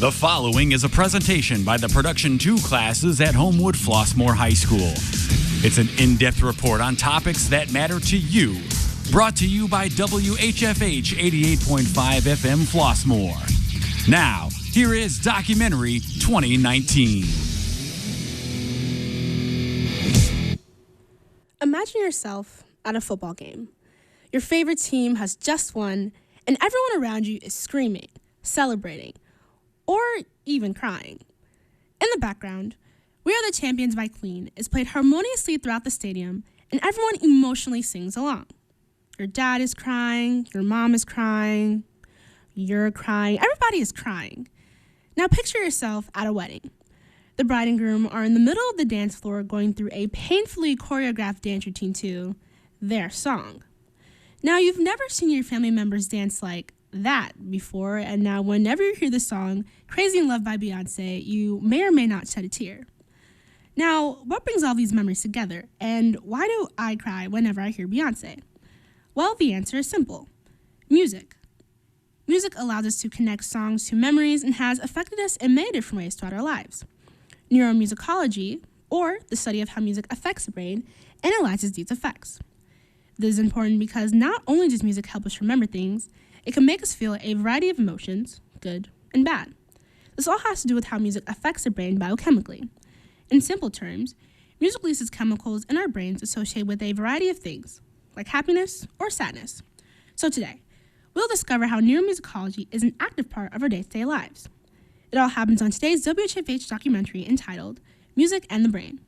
The following is a presentation by the Production 2 classes at Homewood Flossmoor High School. It's an in-depth report on topics that matter to you. Brought to you by WHFH 88.5 FM Flossmoor. Now, here is Documentary 2019. Imagine yourself at a football game. Your favorite team has just won, and everyone around you is screaming, celebrating, or even crying. In the background, We Are the Champions by Queen is played harmoniously throughout the stadium, and everyone emotionally sings along. Your dad is crying, your mom is crying, you're crying, everybody is crying. Now picture yourself at a wedding. The bride and groom are in the middle of the dance floor going through a painfully choreographed dance routine to their song. Now, you've never seen your family members dance like that before, and now whenever you hear the song Crazy in Love by Beyonce, you may or may not shed a tear. Now, what brings all these memories together, and why do I cry whenever I hear Beyonce? Well, the answer is simple. Music. Music allows us to connect songs to memories and has affected us in many different ways throughout our lives. Neuromusicology, or the study of how music affects the brain, analyzes these effects. This is important because not only does music help us remember things, it can make us feel a variety of emotions, good and bad. This all has to do with how music affects the brain biochemically. In simple terms, music releases chemicals in our brains associated with a variety of things, like happiness or sadness. So today, we'll discover how neuromusicology is an active part of our day-to-day lives. It all happens on today's WHFH documentary entitled Music and the Brain.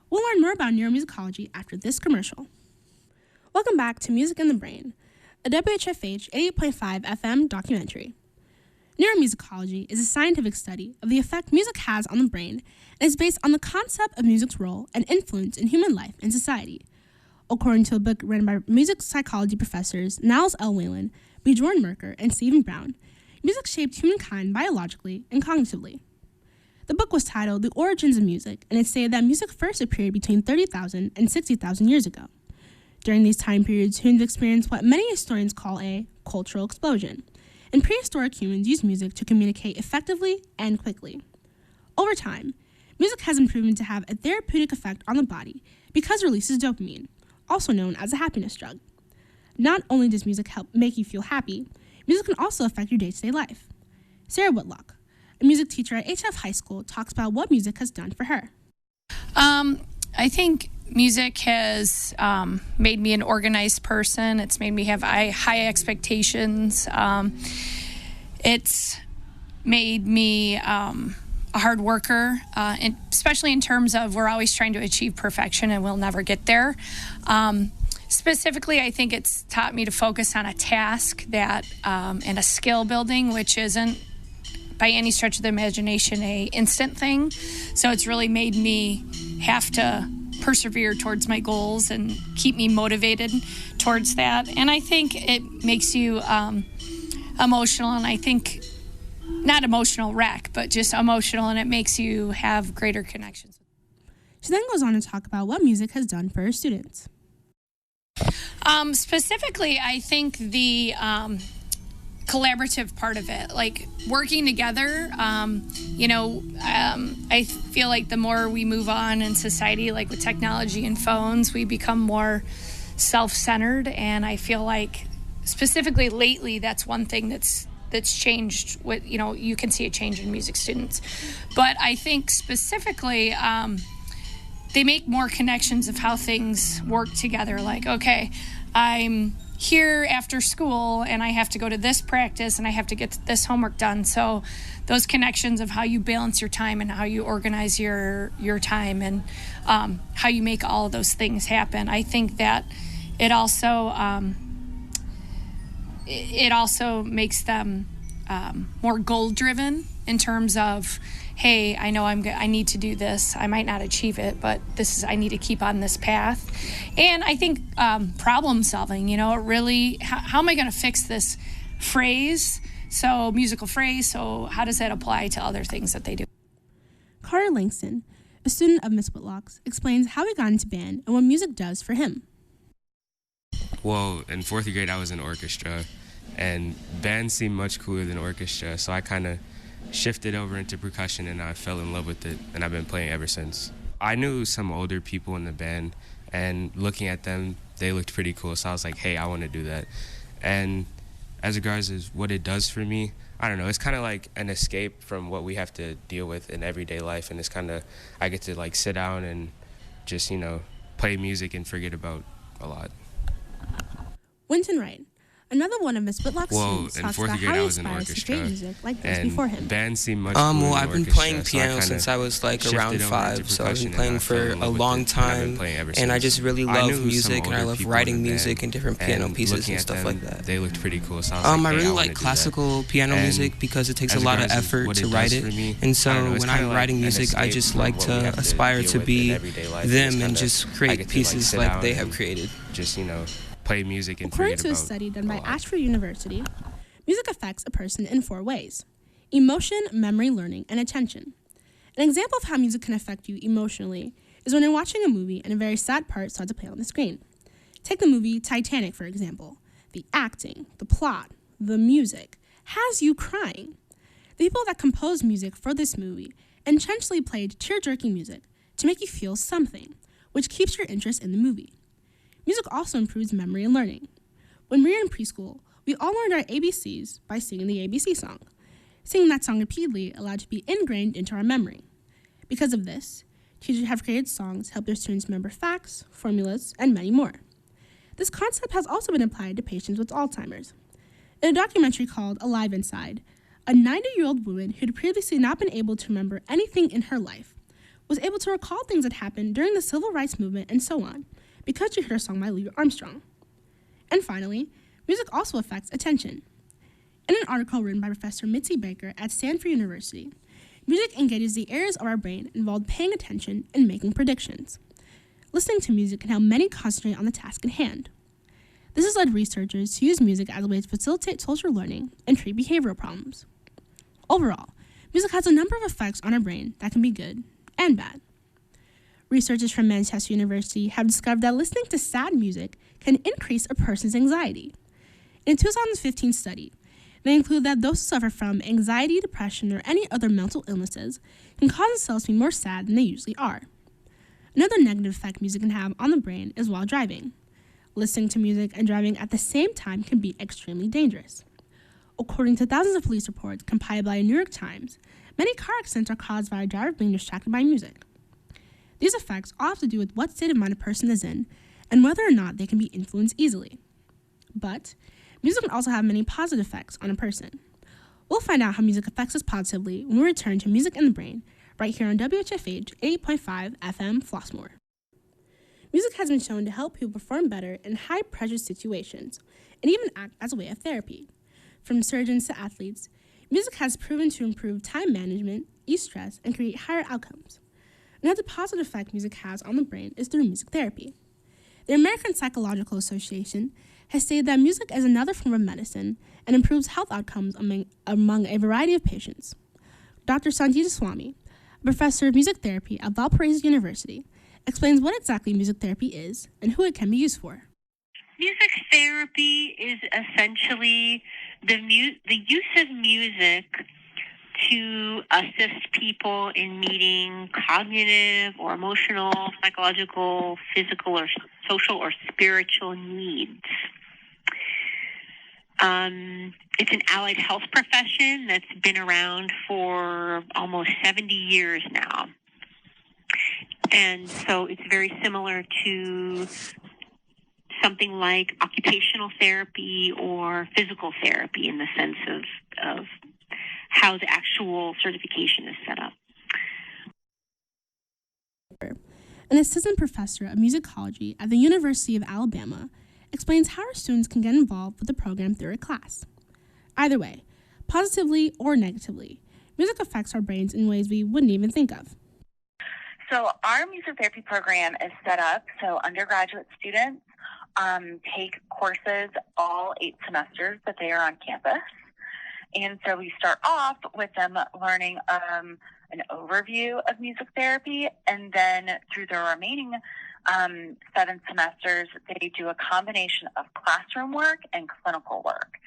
We'll learn more about neuromusicology after this commercial. Welcome back to Music and the Brain, a WHFH 88.5 FM documentary. Neuromusicology is a scientific study of the effect music has on the brain and is based on the concept of music's role and influence in human life and society. According to a book written by music psychology professors Niles L. Whalen, Bjorn Merker, and Stephen Brown, music shaped humankind biologically and cognitively. The book was titled The Origins of Music, and it stated that music first appeared between 30,000 and 60,000 years ago. During these time periods, humans experienced what many historians call a cultural explosion, and prehistoric humans used music to communicate effectively and quickly. Over time, music has been proven to have a therapeutic effect on the body because it releases dopamine, also known as a happiness drug. Not only does music help make you feel happy, music can also affect your day-to-day life. Sarah Whitlock, a music teacher at HF High School, talks about what music has done for her. I think music has made me an organized person. It's made me have high expectations. It's made me a hard worker, and especially in terms of we're always trying to achieve perfection and we'll never get there. Specifically, I think it's taught me to focus on a task that and a skill building, which isn't by any stretch of the imagination a instant thing. So it's really made me have to persevere towards my goals and keep me motivated towards that. And I think it makes you emotional, and I think not emotional wreck, but just emotional, and it makes you have greater connections. She then goes on to talk about what music has done for her students. Specifically, I think the collaborative part of it, like working together. I feel like the more we move on in society, like with technology and phones, we become more self-centered, and I feel like specifically lately that's one thing that's changed. With you can see a change in music students, but I think specifically they make more connections of how things work together. Like, okay, I'm here after school and I have to go to this practice and I have to get this homework done. So those connections of how you balance your time and how you organize your time and how you make all of those things happen. I think that it also makes them more goal driven in terms of, hey, I know I need to do this. I might not achieve it, but I need to keep on this path. And I think problem solving, really, how am I going to fix this phrase? So musical phrase, so how does that apply to other things that they do? Carter Langston, a student of Miss Whitlock's, explains how he got into band and what music does for him. Well, in fourth grade, I was in orchestra, and band seemed much cooler than orchestra, so I kind of shifted over into percussion, and I fell in love with it, and I've been playing ever since. I knew some older people in the band, and looking at them, they looked pretty cool, so I was like, hey, I want to do that. And as regards as what it does for me, I don't know, it's kind of like an escape from what we have to deal with in everyday life, and it's kind of, I get to like sit down and just, play music and forget about a lot. Winton Wright, another one of Miss Whitlock's Well, students, in talks fourth about grade, how I he was in aspires to orchestra, create music like those and before him. bands seem much cooler Well, than I've been orchestra, playing so I piano kinda since I was like shifted around over 5, into so I've percussion, been and playing I fell for in a love with long it, and I've been time, playing ever and I since. just really I love knew some music, and I older love people in writing the music band, and different piano and pieces looking and at stuff them, like that. They looked pretty cool, so I was I like, hey, really I wanna like do classical that. piano And music because it takes a as lot of regards as effort what to it write does it. for me, And so I don't know, it's when kinda I'm like writing an music, I escape just from like what we to have to aspire deal to with be in everyday life. It's them and kinda, just I create get to, pieces sit like down they have and created. just, play music and According forget to a about study done a by lot. Ashford University, music affects a person in 4 ways: emotion, memory, learning, and attention. An example of how music can affect you emotionally is when you're watching a movie and a very sad part starts to play on the screen. Take the movie Titanic, for example. The acting, the plot, the music has you crying. The people that composed music for this movie intentionally played tear-jerking music to make you feel something, which keeps your interest in the movie. Music also improves memory and learning. When we were in preschool, we all learned our ABCs by singing the ABC song. Singing that song repeatedly allowed to be ingrained into our memory. Because of this, teachers have created songs to help their students remember facts, formulas, and many more. This concept has also been applied to patients with Alzheimer's. In a documentary called Alive Inside, a 90-year-old woman who had previously not been able to remember anything in her life was able to recall things that happened during the civil rights movement and so on because she heard a song by Louis Armstrong. And finally, music also affects attention. In an article written by Professor Mitzi Baker at Stanford University, music engages the areas of our brain involved paying attention and making predictions. Listening to music can help many concentrate on the task at hand. This has led researchers to use music as a way to facilitate social learning and treat behavioral problems. Overall, music has a number of effects on our brain that can be good and bad. Researchers from Manchester University have discovered that listening to sad music can increase a person's anxiety. In a 2015 study, they include that those who suffer from anxiety, depression, or any other mental illnesses can cause themselves to be more sad than they usually are. Another negative effect music can have on the brain is while driving. Listening to music and driving at the same time can be extremely dangerous. According to thousands of police reports compiled by the New York Times, many car accidents are caused by a driver being distracted by music. These effects all have to do with what state of mind a person is in and whether or not they can be influenced easily. But music can also have many positive effects on a person. We'll find out how music affects us positively when we return to Music in the Brain, right here on WHFH 8.5 FM Flossmoor. Music has been shown to help people perform better in high-pressure situations and even act as a way of therapy. From surgeons to athletes, music has proven to improve time management, ease stress, and create higher outcomes. Another positive effect music has on the brain is through music therapy. The American Psychological Association has stated that music is another form of medicine and improves health outcomes among a variety of patients. Dr. Sanjita Swami, a professor of music therapy at Valparaiso University, explains what exactly music therapy is and who it can be used for. Music therapy is essentially the use of music to assist people in meeting cognitive or emotional, psychological, physical, or social or spiritual needs. It's an allied health profession that's been around for almost 70 years now. And so it's very similar to something like occupational therapy or physical therapy in the sense of how the actual certification is set up. An assistant professor of musicology at the University of Alabama explains how our students can get involved with the program through a class. Either way, positively or negatively, music affects our brains in ways we wouldn't even think of. So our music therapy program is set up so undergraduate students take courses all 8 semesters that they are on campus. And so we start off with them learning an overview of music therapy, and then through the remaining 7 semesters, they do a combination of classroom work and clinical work.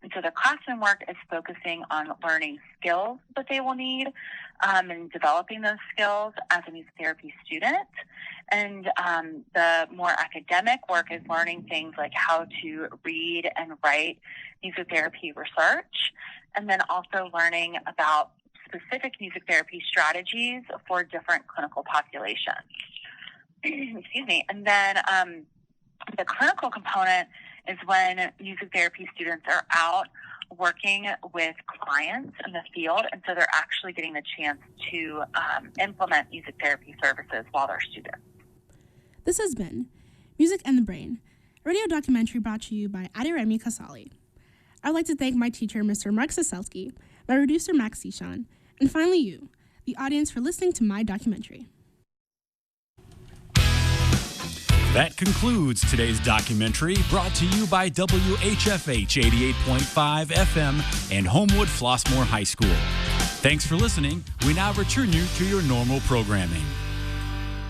And so the classroom work is focusing on learning skills that they will need and developing those skills as a music therapy student. And the more academic work is learning things like how to read and write music therapy research, and then also learning about specific music therapy strategies for different clinical populations. Excuse me. And then the clinical component is when music therapy students are out working with clients in the field, and so they're actually getting the chance to implement music therapy services while they're students. This has been Music and the Brain, a radio documentary brought to you by Adiremi Kasali. I'd like to thank my teacher, Mr. Mark Saselsky, my producer, Max Sishon, and finally you, the audience, for listening to my documentary. That concludes today's documentary, brought to you by WHFH 88.5 FM and Homewood Flossmoor High School. Thanks for listening. We now return you to your normal programming.